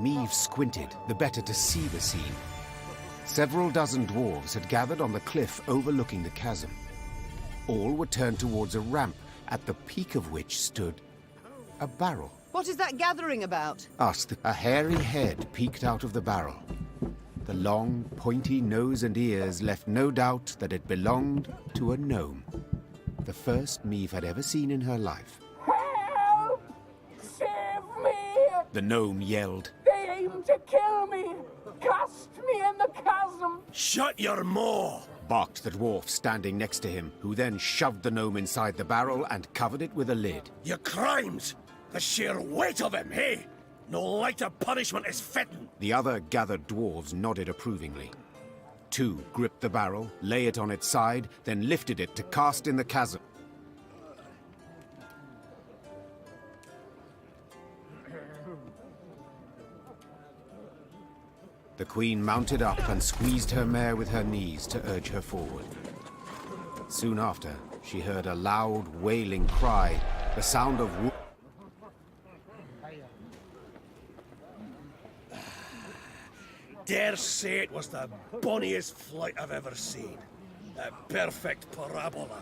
Meave squinted, the better to see the scene. Several dozen dwarves had gathered on the cliff overlooking the chasm. All were turned towards a ramp, at the peak of which stood a barrel. What is that gathering about? Asked. A hairy head peeked out of the barrel. The long, pointy nose and ears left no doubt that it belonged to a gnome. The first Meave had ever seen in her life. Help! Save me! The gnome yelled. They aim to kill me! Cast me in the chasm! Shut your maw! Barked the dwarf standing next to him, who then shoved the gnome inside the barrel and covered it with a lid. Your crimes! The sheer weight of him, hey? No lighter punishment is fitting. The other gathered dwarves nodded approvingly. Two gripped the barrel, lay it on its side, then lifted it to cast in the chasm. The queen mounted up and squeezed her mare with her knees to urge her forward. Soon after, she heard a loud, wailing cry, the sound of Dare say it was the bonniest flight I've ever seen. A perfect parabola.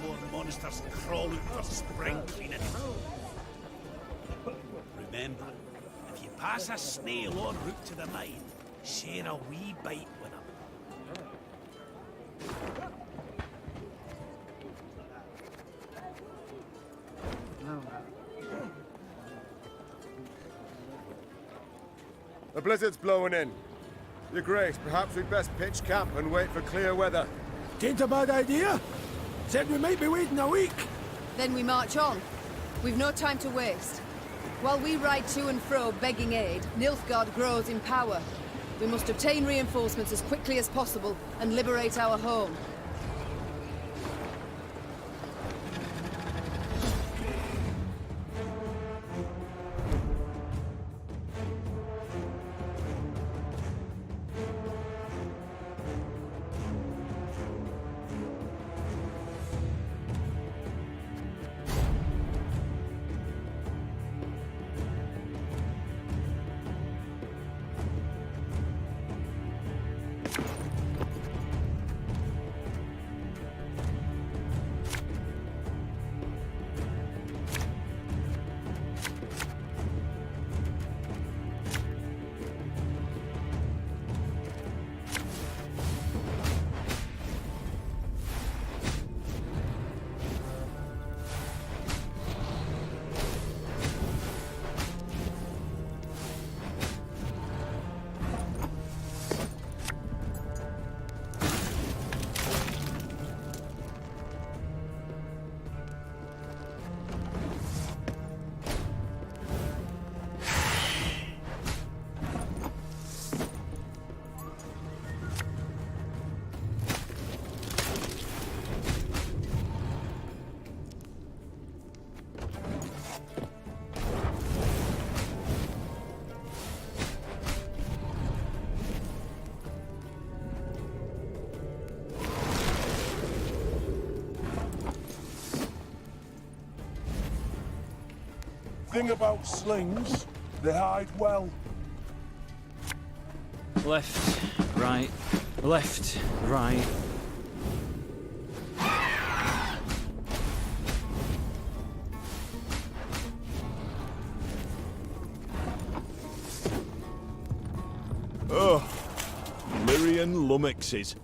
More monsters crawl out for spring cleaning. Remember, if you pass a snail en route to the mine, share a wee bite with them. The blizzard's blowing in. Your Grace, perhaps we'd best pitch camp and wait for clear weather. Ain't a bad idea. Said we might be waiting a week. Then we march on. We've no time to waste. While we ride to and fro begging aid, Nilfgaard grows in power. We must obtain reinforcements as quickly as possible and liberate our home. Thing about slings, they hide well. Left, right, left, right. Lyrian lummoxes.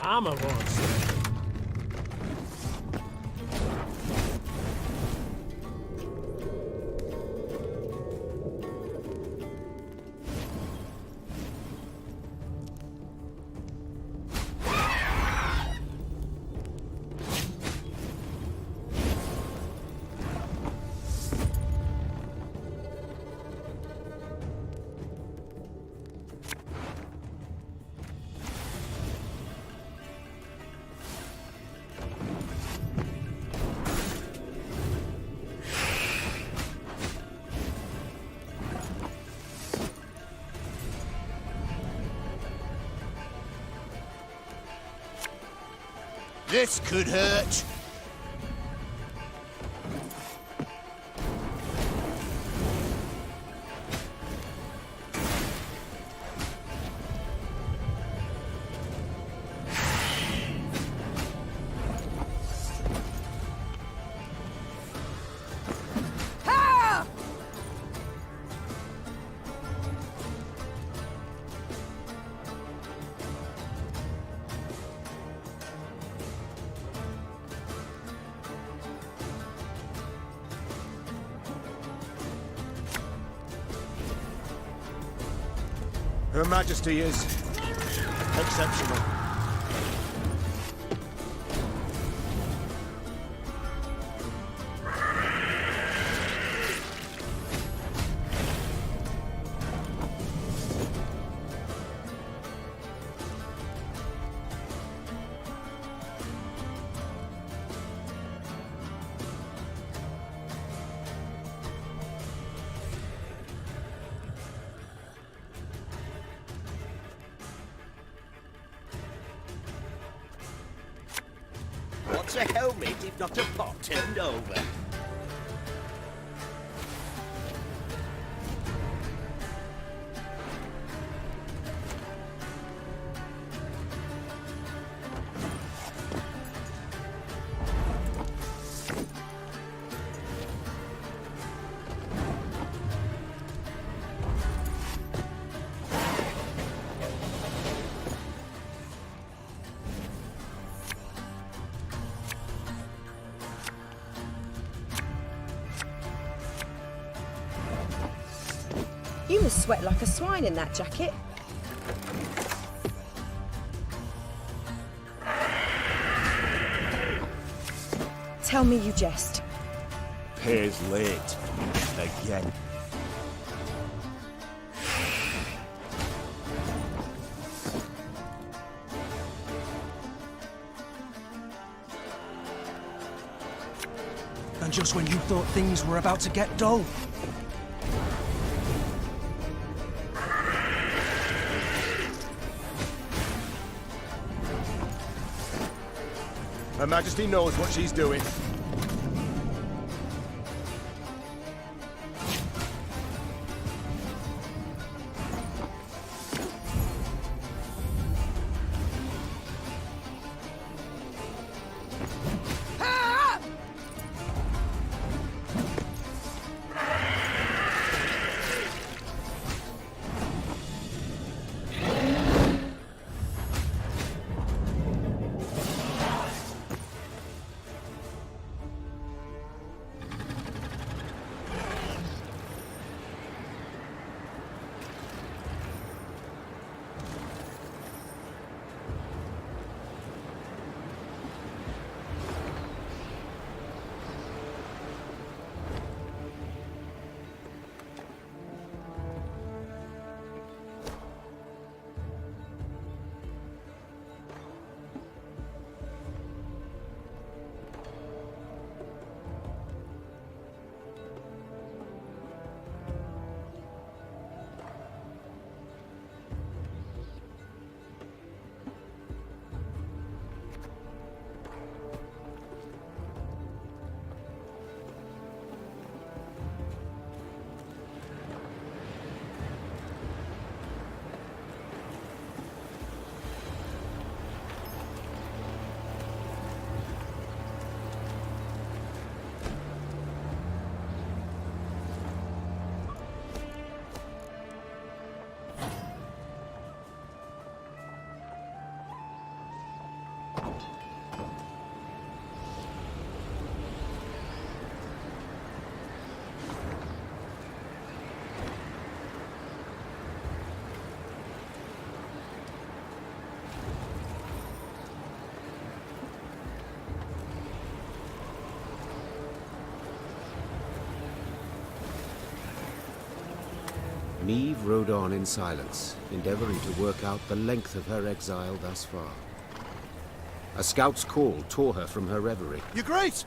I'm a monster. This could hurt. Her Majesty is exceptional. What's a helmet if not a pot turned over? You must sweat like a swine in that jacket. Tell me you jest. Pays late. Again. And just when you thought things were about to get dull. Her Majesty knows what she's doing. Niamh rode on in silence, endeavoring to work out the length of her exile thus far. A scout's call tore her from her reverie. Your Grace!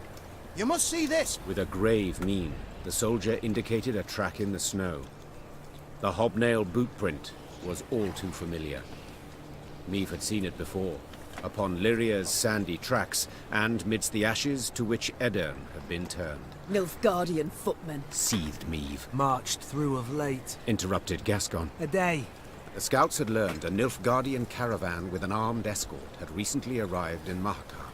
You must see this! With a grave mien, the soldier indicated a track in the snow. The hobnail boot print was all too familiar. Niamh had seen it before, upon Lyria's sandy tracks, and midst the ashes to which Edirn had been turned. Nilfgaardian footmen. Seethed Niamh. Marched through of late. Interrupted Gascon. A day. The scouts had learned a Nilfgaardian caravan with an armed escort had recently arrived in Mahakar.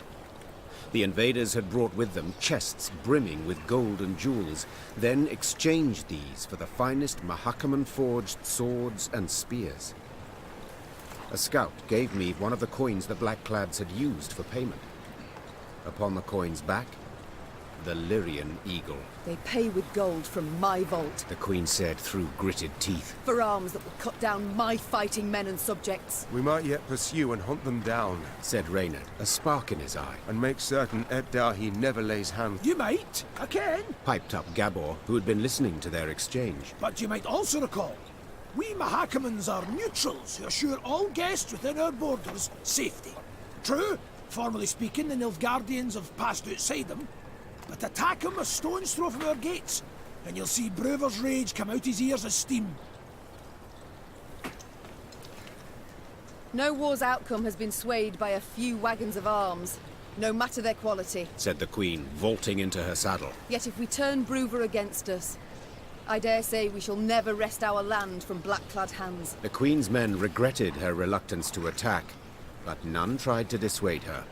The invaders had brought with them chests brimming with gold and jewels, then exchanged these for the finest Mahakaman-forged swords and spears. A scout gave me one of the coins the Blackclads had used for payment. Upon the coin's back, the Lyrian eagle. They pay with gold from my vault. The Queen said through gritted teeth. For arms that will cut down my fighting men and subjects. We might yet pursue and hunt them down, Said Reynard, a spark in his eye. and make certain Eddahi never lays hands. You might, I can. Piped up Gabor, who had been listening to their exchange. But you might also recall, we Mahakamans are neutrals who assure all guests within our borders safety. True, formally speaking, the Nilfgaardians have passed outside them, but attack him a stone's throw from our gates, and you'll see Brewer's rage come out his ears as steam. No war's outcome has been swayed by a few wagons of arms, no matter their quality. Said the Queen, vaulting into her saddle. Yet if we turn Brewer against us, I dare say we shall never wrest our land from black-clad hands. The Queen's men regretted her reluctance to attack, but none tried to dissuade her.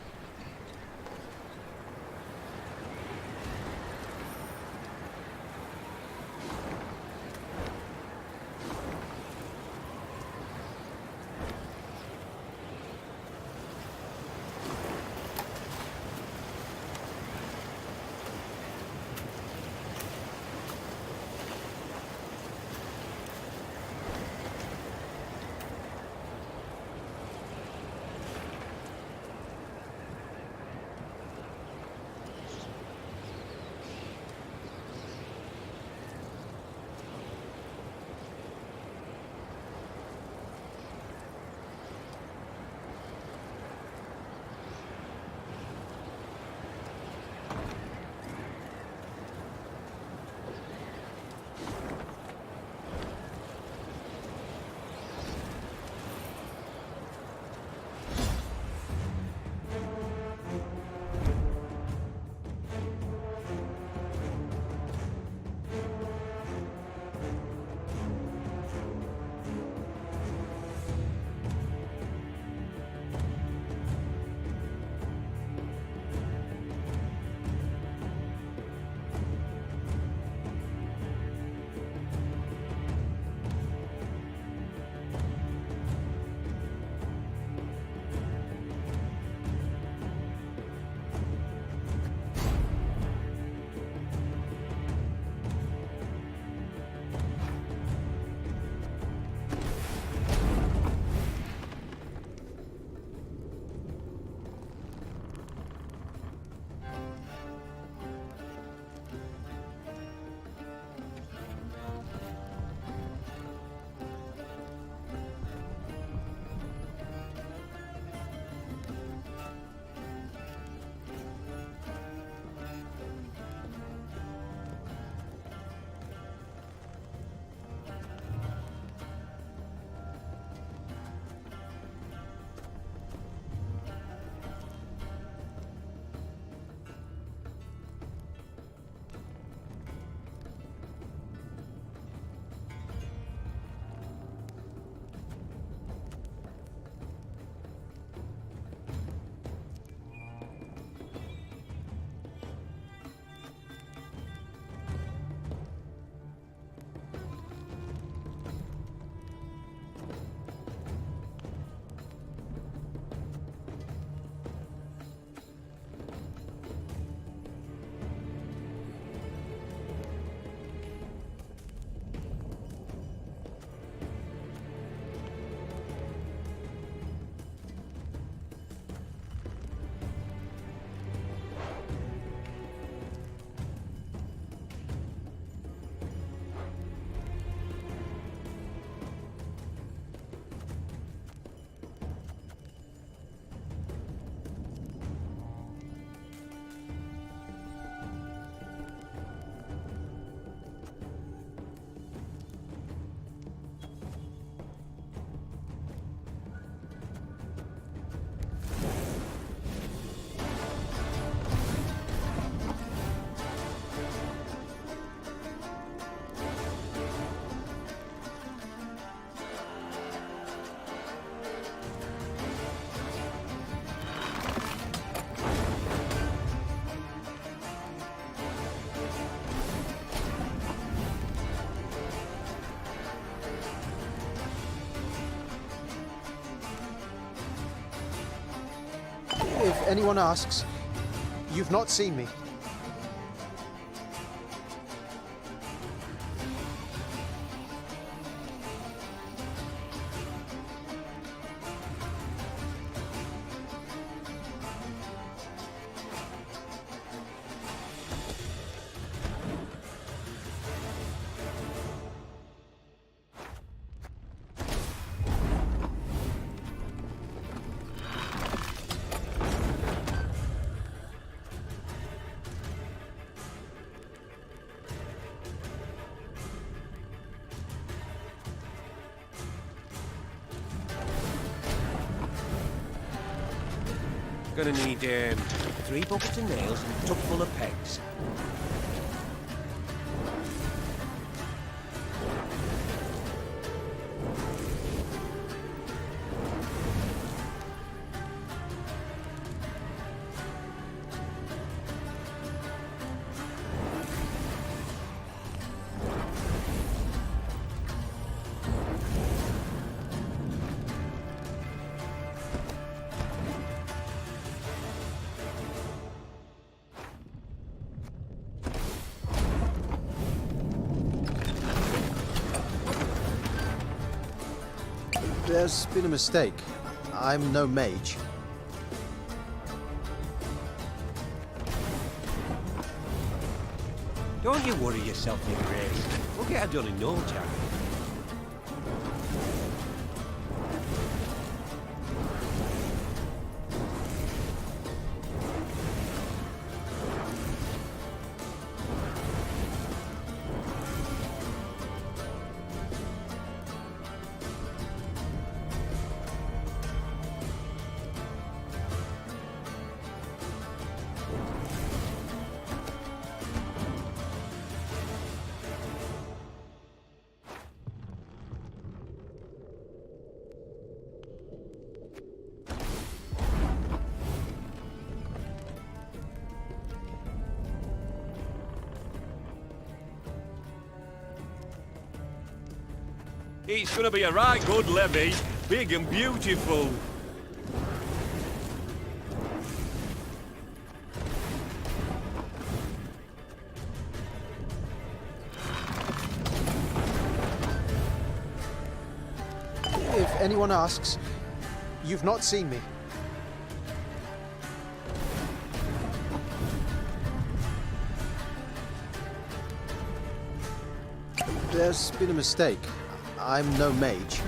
If anyone asks, you've not seen me. Gonna need 3 buckets of nails and a tub full of pegs. There's been a mistake. I'm no mage. Don't you worry yourself, Your Grace. We'll get her done in no time. It's gonna be a right good levy, big and beautiful. If anyone asks, you've not seen me. There's been a mistake. I'm no mage.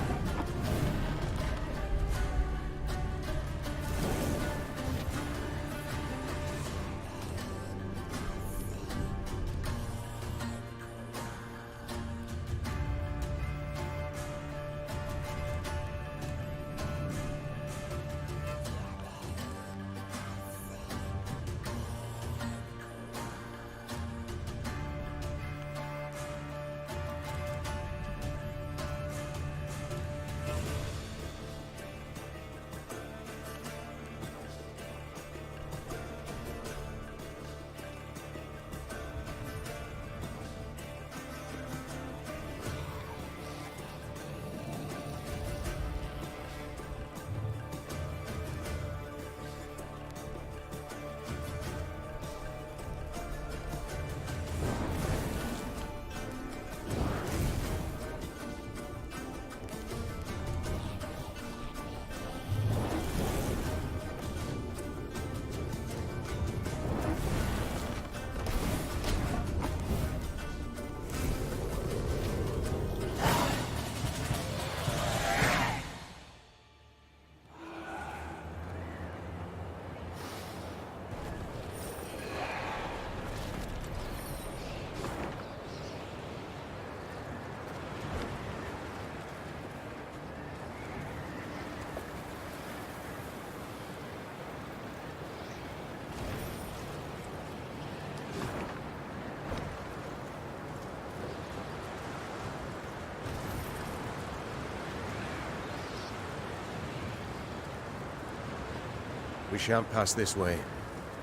We shan't pass this way.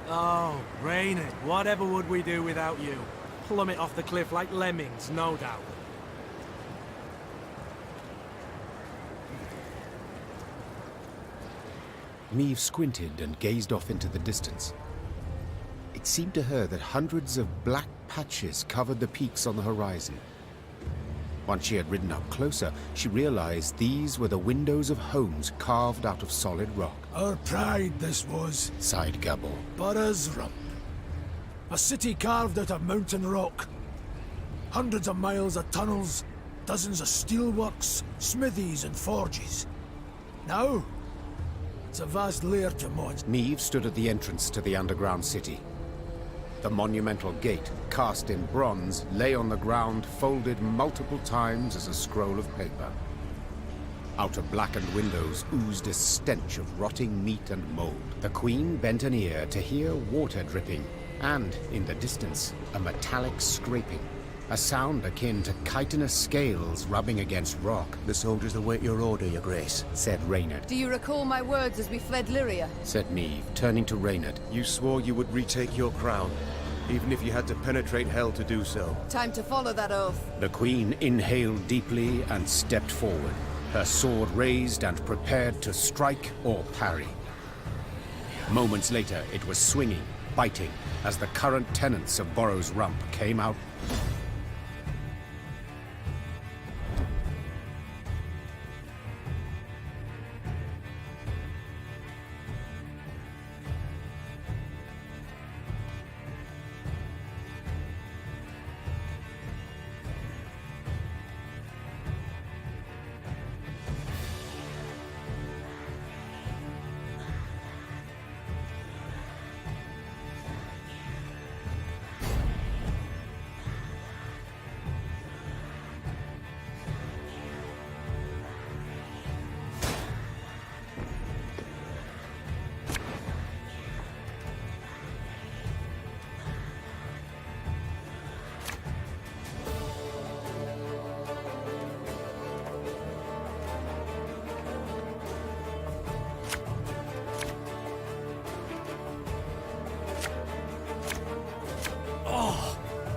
Oh, Rainy, whatever would we do without you? Plummet off the cliff like lemmings, no doubt. Maeve squinted and gazed off into the distance. It seemed to her that hundreds of black patches covered the peaks on the horizon. Once she had ridden up closer, she realized these were the windows of homes carved out of solid rock. Our pride this was, Sighed Gabor. Boro's Rump. A city carved out of mountain rock. Hundreds of miles of tunnels, dozens of steelworks, smithies and forges. Now, it's a vast lair to monsters. Maeve stood at the entrance to the underground city. The monumental gate, cast in bronze, lay on the ground, folded multiple times as a scroll of paper. Out of blackened windows oozed a stench of rotting meat and mold. The Queen bent an ear to hear water dripping, and, in the distance, a metallic scraping. A sound akin to chitinous scales rubbing against rock. The soldiers await your order, Your Grace, said Reynard. Do you recall my words as we fled Lyria? Said Maeve, turning to Reynard. You swore you would retake your crown, even if you had to penetrate hell to do so. Time to follow that oath. The Queen inhaled deeply and stepped forward, her sword raised and prepared to strike or parry. Moments later, it was swinging, biting, as the current tenants of Boro's Rump came out.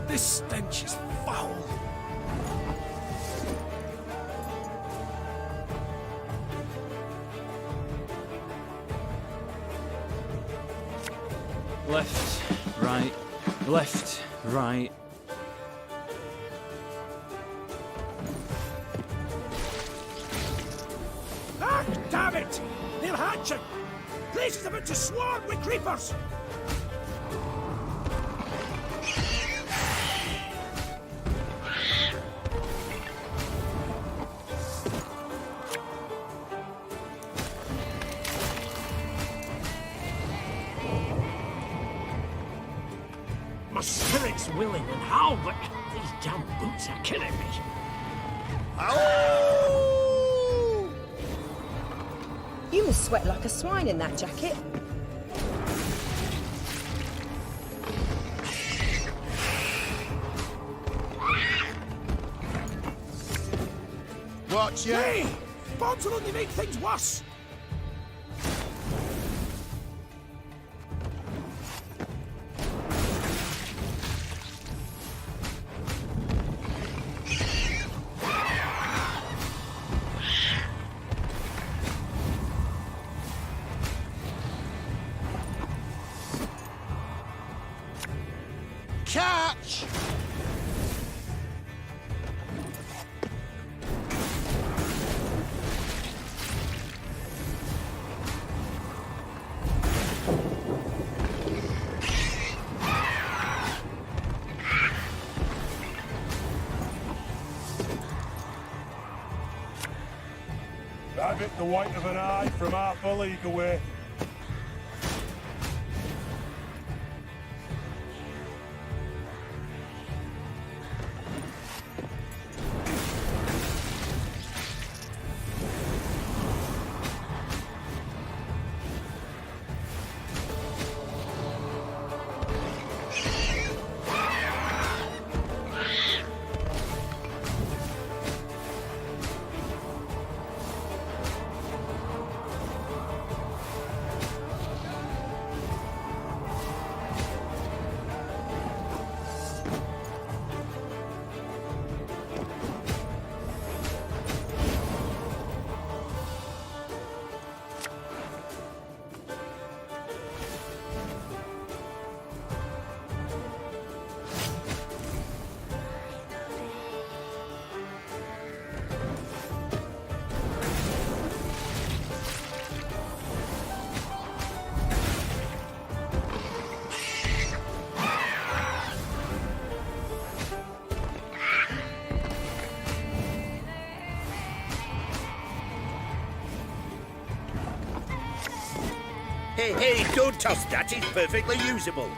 This stench is foul. Left, right, left, right. Ah, damn it! They're hatching! Place is about to swarm with creepers! My spirit's willing and how, but these damn boots are killing me. You must sweat like a swine in that jacket. Watch ya! Hey! Bombs will only make things worse! Catch! That bit the white of an eye from half a league away. Hey, don't toss that. It's perfectly usable.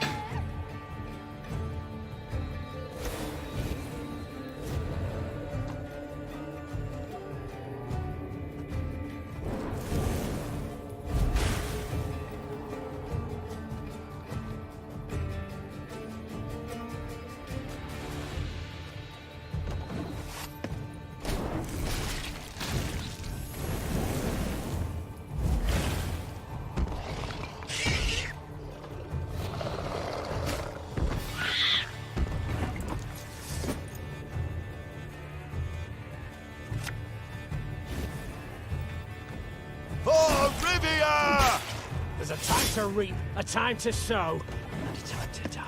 There's a time to reap, a time to sow, and a time to die.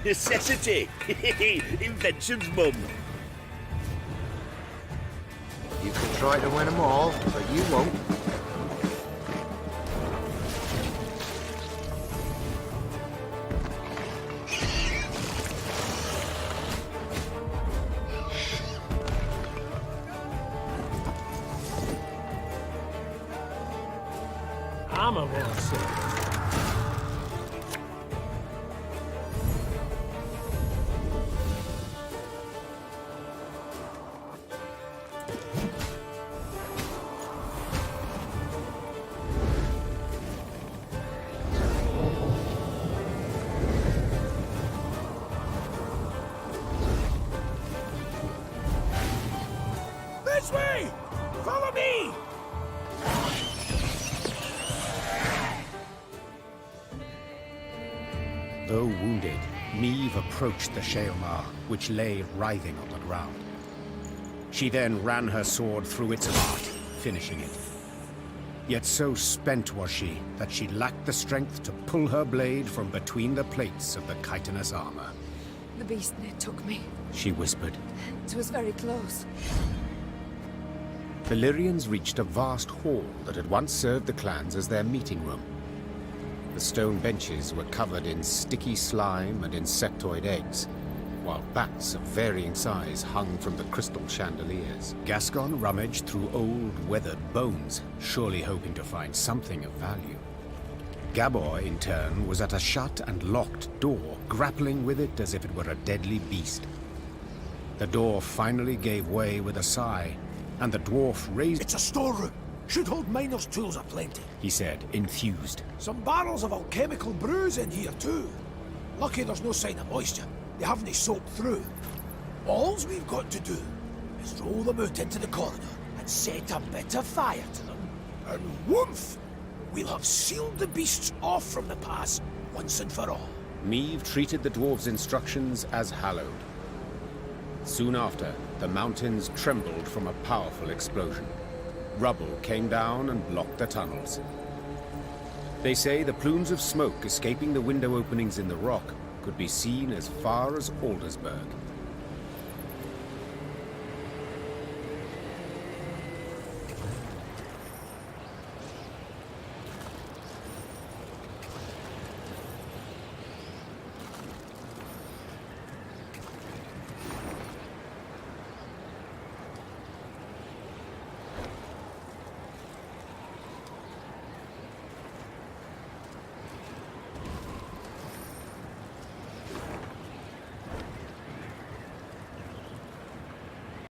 Necessity. Invention's mum. You can try to win them all, but you won't. I'm a monster. This way! Follow me! Though wounded, Meve approached the Sheomar, which lay writhing on the ground. She then ran her sword through its heart, finishing it. Yet so spent was she that she lacked the strength to pull her blade from between the plates of the chitinous armor. The beast near took me. She whispered. It was very close. The Lyrians reached a vast hall that had once served the clans as their meeting room. The stone benches were covered in sticky slime and insectoid eggs, while bats of varying size hung from the crystal chandeliers. Gascon rummaged through old, weathered bones, surely hoping to find something of value. Gabor, in turn, was at a shut and locked door, grappling with it as if it were a deadly beast. The door finally gave way with a sigh, and the dwarf raised— It's a storeroom. Should hold miners' tools aplenty, he said, enthused. Some barrels of alchemical brews in here too. Lucky there's no sign of moisture. They haven't soaked through. Alls we've got to do is roll them out into the corridor and set a bit of fire to them. And whoomph! We'll have sealed the beasts off from the pass once and for all. Meve treated the dwarves' instructions as hallowed. Soon after, the mountains trembled from a powerful explosion. Rubble came down and blocked the tunnels. They say the plumes of smoke escaping the window openings in the rock could be seen as far as Aldersburg.